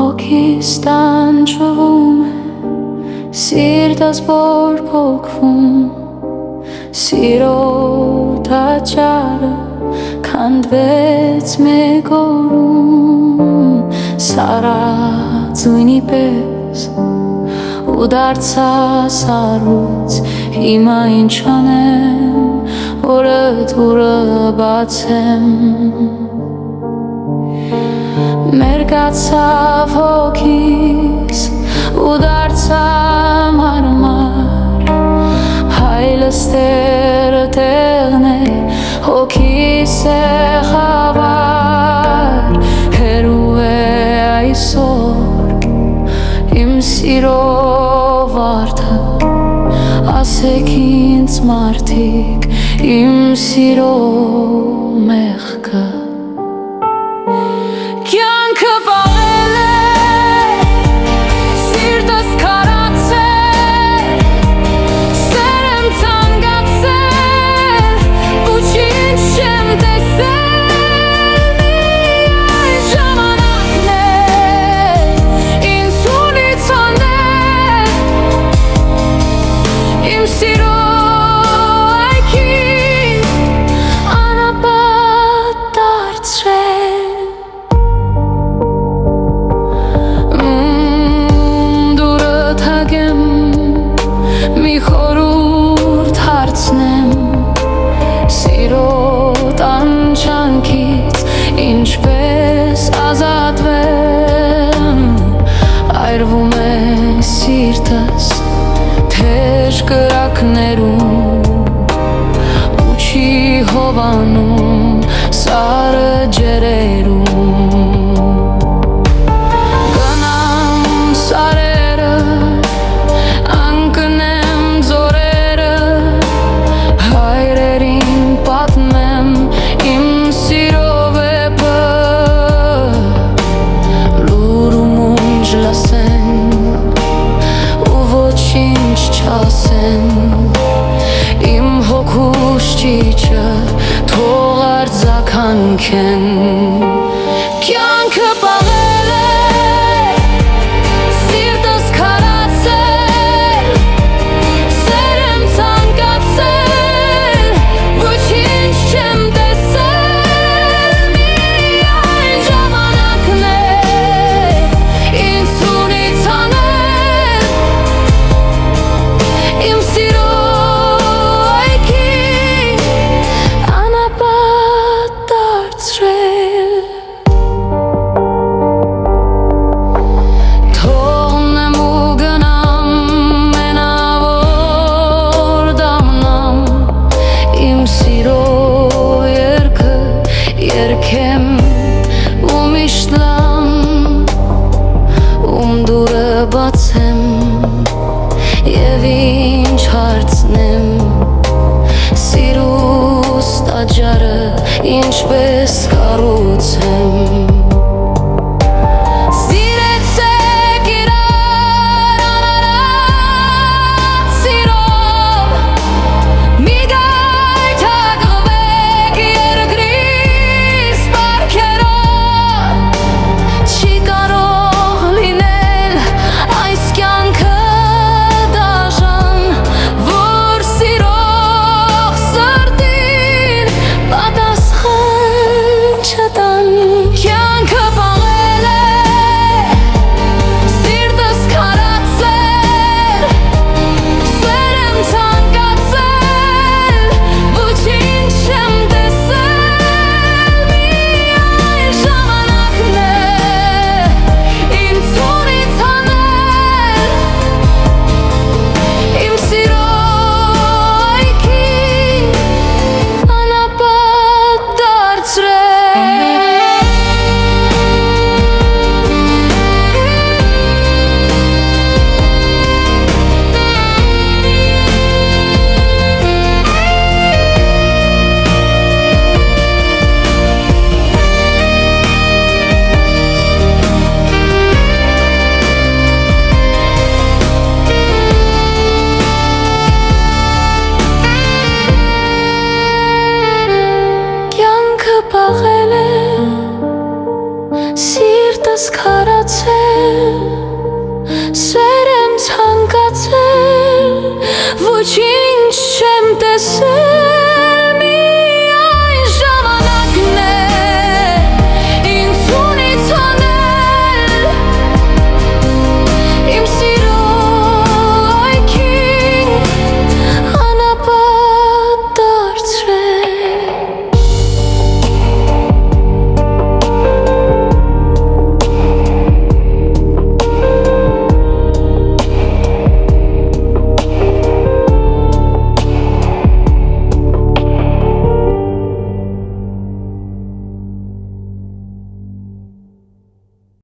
Հոգիս տանջվում է, սիրտս բորբոքվում, սիրո տաճարը քանդվեց մեկ օրում, սառածույնի պես ու դարձա սառույց, հիմա ինչ անեմ, որ դուրը բացեմ։ Մերկացավ հոգիս ու դարձավ հարմար, հայլս տերը տեղն է, հոգիս է խավար, հերու է այսօր իմ սիրո վարդը, ասեք ինձ մարդիկ իմ սիրո մեղքը։ Կյանքը պաղել է, սիրտս քարացել, սեր եմ ցանկացել, ոչինչ չեմ տեսել, միայն ժամանակն է ինձ ունից հանել, իմ սիրո այգին անապատ դարձրել։ Մի խորհուրդ հարցնեմ, սիրո տանջանքից ինչպես ազատվեմ, այրվում է սիրտս թեժ կրակներում, ու չի հովանում սառը ջրերում, գնամ սարերը իմ հոգուս ճիճը թող արձագանքեն։ Կյանքը պաղել է, սիրտս քարացել, սեր եմ ցանկացել, ոչինչ չեմ տեսել, միայն ժամանակն է ինձ ունից հանել, իմ սիրո այգին անապատ դարձրել։ Թողնեմ ու գնամ, մենավոր դառնամ, իմ սիրո երգը երգեմ ու միշտ լամ, ում դուրը բացեմ և ինչ հարցնեմ, սիրուս տաճարը ինչպես կառուցեմ։ Սիրեցեք իրար անարատ սիրով, մի գայթակղվեք երկրից պարքերով, չի կարող լինել այս կյանքը պատասխան չտան։ քարացել, սեր եմ ցանկացել, ոչինչ չեմ տեսել